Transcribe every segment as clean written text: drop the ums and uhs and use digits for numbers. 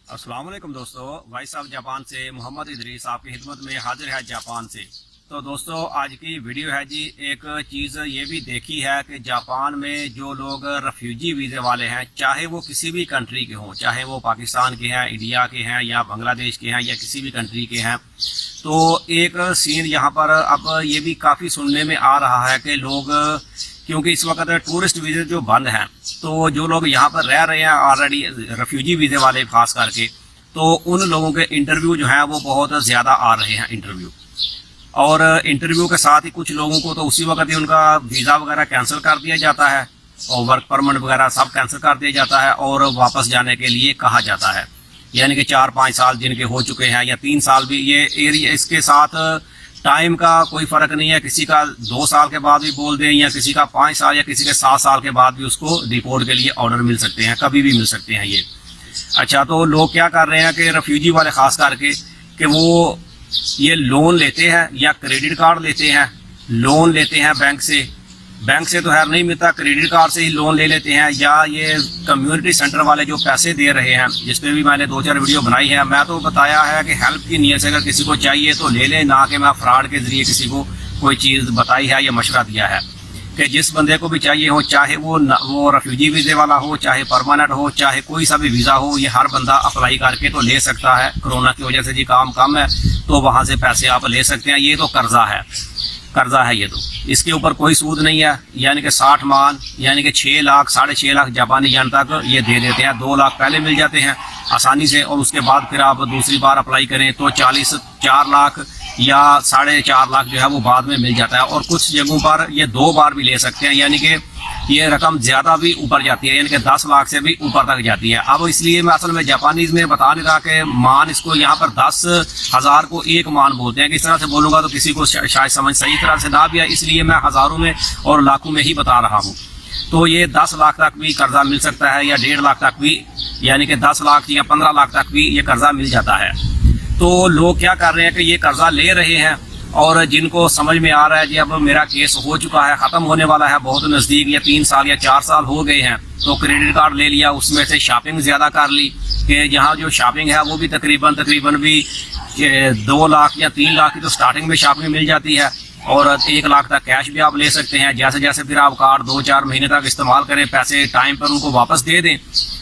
अस्सलाम वालेकुम दोस्तों, वॉइस ऑफ जापान से मोहम्मद इदरीस आपकी खिदमत में हाजिर है जापान से। तो दोस्तों आज की वीडियो है जी, एक चीज़ ये भी देखी है कि जापान में जो लोग रेफ्यूजी वीज़े वाले हैं, चाहे वो किसी भी कंट्री के हों, चाहे वो पाकिस्तान के हैं, इंडिया के हैं या बांग्लादेश के हैं या किसी भी कंट्री के हैं, तो एक सीन यहाँ पर अब ये भी काफ़ी सुनने में आ रहा है कि लोग, क्योंकि इस वक्त टूरिस्ट वीज़े जो बंद हैं, तो जो लोग यहाँ पर रह रहे हैं ऑलरेडी रेफ्यूजी वीज़े वाले खास करके, तो उन लोगों के इंटरव्यू जो हैं वो बहुत ज़्यादा आ रहे हैं इंटरव्यू। और इंटरव्यू के साथ ही कुछ लोगों को तो उसी वक्त ही उनका वीज़ा वगैरह कैंसिल कर दिया जाता है और वर्क परमिट वगैरह सब कैंसिल कर दिया जाता है और वापस जाने के लिए कहा जाता है। यानी कि 4-5 साल जिनके हो चुके हैं या 3 साल भी, ये एरिया इसके साथ टाइम का कोई फ़र्क नहीं है, किसी का 2 साल के बाद भी बोल दें या किसी का 5 साल या किसी के 7 साल के बाद भी उसको रिपोर्ट के लिए ऑर्डर मिल सकते हैं, कभी भी मिल सकते हैं ये। अच्छा, तो लोग क्या कर रहे हैं कि रेफ्यूजी वाले ख़ास करके कि वो ये लोन लेते हैं या क्रेडिट कार्ड लेते हैं, लोन लेते हैं बैंक से तो खैर नहीं मिलता, क्रेडिट कार्ड से ही लोन ले लेते हैं, या ये कम्युनिटी सेंटर वाले जो पैसे दे रहे हैं, जिस पे भी मैंने 2-4 वीडियो बनाई है। मैं तो बताया है कि हेल्प की नीयत से अगर किसी को चाहिए तो ले लें, ना कि मैं फ्रॉड के ज़रिए किसी को कोई चीज़ बताई है या मशवरा दिया है कि जिस बंदे को भी चाहिए हो, चाहे वो रेफ्यूजी वीज़े वाला हो, चाहे परमानेंट हो, चाहे कोई सा भी वीज़ा हो, ये हर बंदा अप्लाई करके तो ले सकता है। कोरोना की वजह से जी काम कम है तो वहाँ से पैसे आप ले सकते हैं। ये तो कर्जा है ये तो, इसके ऊपर कोई सूद नहीं है। यानी कि 60 मान यानी कि 6 लाख 6.5 लाख जापानी येन तक ये दे देते हैं। 2 लाख पहले मिल जाते हैं आसानी से और उसके बाद फिर आप दूसरी बार अप्लाई करें तो 4 लाख या 4.5 लाख जो है वो बाद में मिल जाता है। और कुछ जगहों पर ये 2 बार भी ले सकते हैं, यानी कि ये रकम ज़्यादा भी ऊपर जाती है, यानी कि 10 लाख से भी ऊपर तक जाती है। अब इसलिए मैं असल में जापानीज़ में बता नहीं रहा कि मान इसको यहाँ पर 10,000 को 1 मान बोलते हैं। किस तरह से बोलूँगा तो किसी को शायद समझ सही तरह से ना भी आए, इसलिए मैं हज़ारों में और लाखों में ही बता रहा हूँ। तो ये 10 लाख तक भी कर्जा मिल सकता है या 1.5 लाख तक भी, यानी कि 10 लाख या 15 लाख तक भी ये कर्जा मिल जाता है। तो लोग क्या कर रहे हैं कि ये कर्जा ले रहे हैं और जिनको समझ में आ रहा है कि अब मेरा केस हो चुका है, ख़त्म होने वाला है, बहुत नज़दीक, या 3 साल या 4 साल हो गए हैं, तो क्रेडिट कार्ड ले लिया, उसमें से शॉपिंग ज़्यादा कर ली कि जहाँ जो शॉपिंग है वो भी तकरीबन भी 2 लाख या 3 लाख की तो स्टार्टिंग में शॉपिंग मिल जाती है और 1 लाख तक कैश भी आप ले सकते हैं। जैसे जैसे फिर आप कार्ड 2-4 महीने तक इस्तेमाल करें, पैसे टाइम पर उनको वापस दे दें,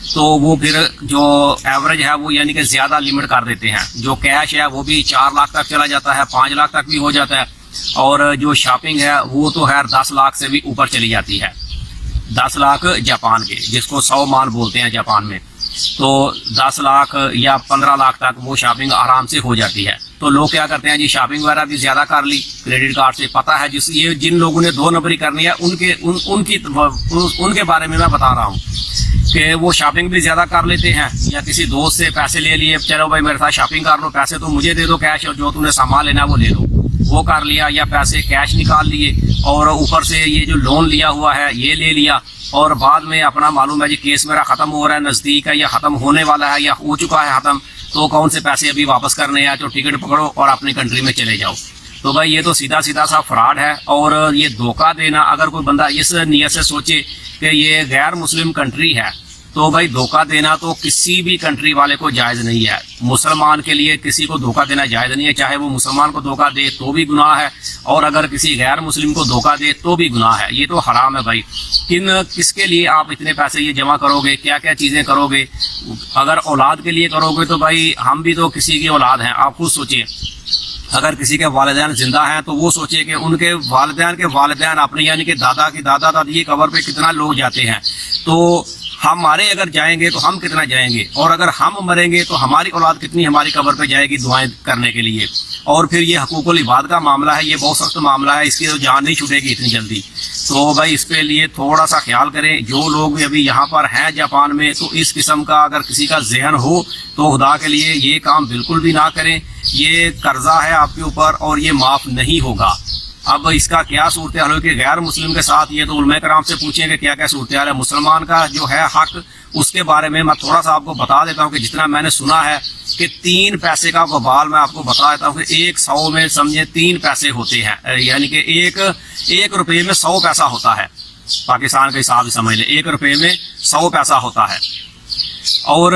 तो वो फिर जो एवरेज है वो यानी कि ज़्यादा लिमिट कर देते हैं। जो कैश है वो भी 4 लाख तक चला जाता है, 5 लाख तक भी हो जाता है, और जो शॉपिंग है वो तो खैर 10 लाख से भी ऊपर चली जाती है। 10 लाख जापान के, जिसको 100 मान बोलते हैं जापान में, तो 10 लाख या 15 लाख तक वो शॉपिंग आराम से हो जाती है। तो लोग क्या करते हैं जी, शॉपिंग वगैरह भी ज़्यादा कर ली क्रेडिट कार्ड से। पता है ये जिन लोगों ने 2 नंबरी करनी है उनके बारे में मैं बता रहा हूँ कि वो शॉपिंग भी ज़्यादा कर लेते हैं, या किसी दोस्त से पैसे ले लिए, चलो भाई मेरे साथ शॉपिंग कर लो, पैसे तो मुझे दे दो कैश, और जो तूने सामान लेना वो ले लो, वो कर लिया, या पैसे कैश निकाल लिए और ऊपर से ये जो लोन लिया हुआ है ये ले लिया, और बाद में अपना मालूम है जी केस मेरा ख़त्म हो रहा है, नज़दीक है या ख़त्म होने वाला है या हो चुका है ख़त्म, तो कौन से पैसे अभी वापस करने हैं, तो टिकट पकड़ो और अपनी कंट्री में चले जाओ। तो भाई ये तो सीधा सा फ्रॉड है। और ये धोखा देना, अगर कोई बंदा इस नीयत से सोचे कि ये गैर मुस्लिम कंट्री है, तो भाई धोखा देना तो किसी भी कंट्री वाले को जायज़ नहीं है। मुसलमान के लिए किसी को धोखा देना जायज़ नहीं है, चाहे वो मुसलमान को धोखा दे तो भी गुनाह है, और अगर किसी गैर मुस्लिम को धोखा दे तो भी गुनाह है। ये तो हराम है भाई। किसके लिए आप इतने पैसे ये जमा करोगे, क्या क्या चीज़ें करोगे? अगर औलाद के लिए करोगे तो भाई हम भी तो किसी की औलाद हैं, आप खुद सोचिए। अगर किसी के वालिदैन जिंदा हैं तो वो सोचिए कि उनके वालिदैन के वालिदैन अपने, यानी कि दादा की दादा दादी की कब्र पे कितना लोग जाते हैं, तो हमारे अगर जाएंगे तो हम कितना जाएंगे, और अगर हम मरेंगे तो हमारी औलाद कितनी हमारी कब्र पे जाएगी दुआएं करने के लिए। और फिर ये हकूकुल इबाद का मामला है, ये बहुत सख्त मामला है, इसकी तो जान नहीं छूटेगी इतनी जल्दी। तो भाई इस पे लिए थोड़ा सा ख्याल करें। जो लोग भी अभी यहाँ पर हैं जापान में, तो इस किस्म का अगर किसी का जहन हो तो खुदा के लिए ये काम बिल्कुल भी ना करें। ये कर्जा है आपके ऊपर और ये माफ़ नहीं होगा। अब इसका क्या सूरत हाल है कि गैर मुस्लिम के साथ, ये तो उलमा कराम से पूछें कि क्या क्या सूरत हाल है। मुसलमान का जो है हक, उसके बारे में मैं थोड़ा सा आपको बता देता हूँ कि जितना मैंने सुना है कि 3 पैसे का वबाल मैं आपको बता देता हूँ कि 100 में समझे 3 पैसे होते हैं, यानी कि एक रुपये में 100 पैसा होता है। पाकिस्तान के हिसाब से समझ लें 1 रुपये में 100 पैसा होता है। اور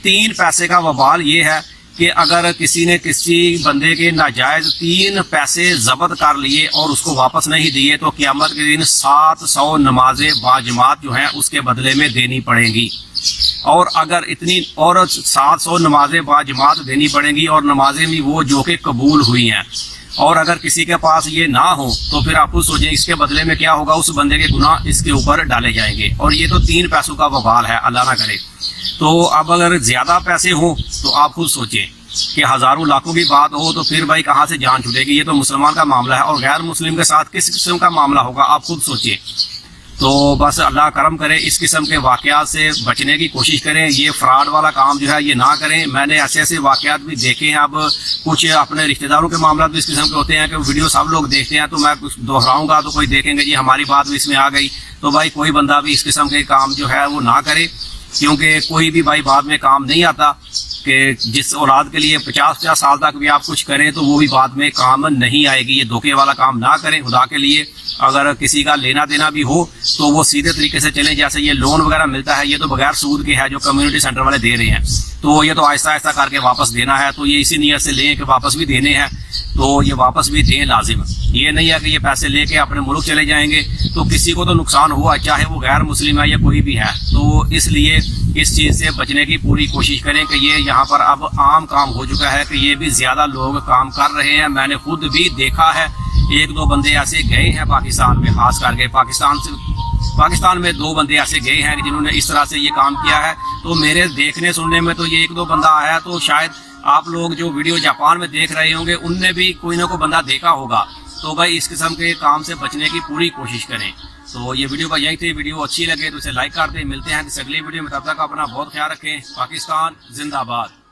3 پیسے کا وبال یہ ہے کہ اگر کسی نے کسی بندے کے ناجائز 3 پیسے ضبط کر لیے اور اس کو واپس نہیں دیے تو قیامت کے دن 700 نمازیں باجماعت جو ہیں اس کے بدلے میں دینی پڑیں گی. اور اگر اتنی اور 700 نمازیں باجماعت دینی پڑیں گی اور نمازیں بھی وہ جو کہ قبول ہوئی ہیں. اور اگر کسی کے پاس یہ نہ ہو تو پھر آپ خود سوچیں اس کے بدلے میں کیا ہوگا, اس بندے کے گناہ اس کے اوپر ڈالے جائیں گے. اور یہ تو 3 پیسوں کا وبال ہے, اللہ نہ کرے. تو اب اگر زیادہ پیسے ہوں تو آپ خود سوچیں کہ ہزاروں لاکھوں کی بات ہو تو پھر بھائی کہاں سے جان چھوٹے گی. یہ تو مسلمان کا معاملہ ہے, اور غیر مسلم کے ساتھ کس قسم کا معاملہ ہوگا آپ خود سوچیں. تو بس اللہ کرم کرے, اس قسم کے واقعات سے بچنے کی کوشش کریں. یہ فراڈ والا کام جو ہے یہ نہ کریں. میں نے ایسے ایسے واقعات بھی دیکھے ہیں. اب کچھ اپنے رشتہ داروں کے معاملات بھی اس قسم کے ہوتے ہیں کہ ویڈیو سب لوگ دیکھتے ہیں, تو میں کچھ دہراؤں گا تو کوئی دیکھیں گے جی ہماری بات بھی اس میں آ گئی. تو بھائی کوئی بندہ بھی اس قسم کے کام جو ہے وہ نہ کرے, کیونکہ کوئی بھی بھائی بعد میں کام نہیں آتا. کہ جس اولاد کے لیے 50 سال تک بھی آپ کچھ کریں تو وہ بھی بعد میں کام نہیں آئے گی. یہ دھوکے والا کام نہ کریں خدا کے لیے. اگر کسی کا لینا دینا بھی ہو تو وہ سیدھے طریقے سے چلیں. جیسے یہ لون وغیرہ ملتا ہے یہ تو بغیر سود کے ہے جو کمیونٹی سینٹر والے دے رہے ہیں, تو یہ تو آہستہ آہستہ کر کے واپس دینا ہے. تو یہ اسی نیت سے لیں کہ واپس بھی دینے ہیں, تو یہ واپس بھی دیں لازم. یہ نہیں ہے کہ یہ پیسے لے کے اپنے ملک چلے جائیں گے تو کسی کو تو نقصان ہوا, چاہے وہ غیر مسلم ہے یا کوئی بھی ہے. تو اس لیے اس چیز سے بچنے کی پوری کوشش کریں کہ یہ یہاں پر اب عام کام ہو چکا ہے کہ یہ بھی زیادہ لوگ کام کر رہے ہیں. میں نے خود بھی دیکھا ہے, 1-2 بندے ایسے گئے ہیں پاکستان میں, خاص کر کے پاکستان میں 2 بندے ایسے گئے ہیں جنہوں نے اس طرح سے یہ کام کیا ہے. تو میرے دیکھنے سننے میں تو یہ 1-2 بندہ آیا, تو شاید آپ لوگ جو ویڈیو جاپان میں دیکھ رہے ہوں گے ان نے بھی کوئی نہ کوئی بندہ دیکھا ہوگا. تو بھائی اس قسم کے کام سے بچنے کی پوری کوشش کریں. تو یہ ویڈیو کا یہی تھی. ویڈیو اچھی لگے تو اسے لائک کر دیں. ملتے ہیں کسی اگلی ویڈیو میں, تب تک اپنا بہت خیال رکھیں. پاکستان زندہ باد.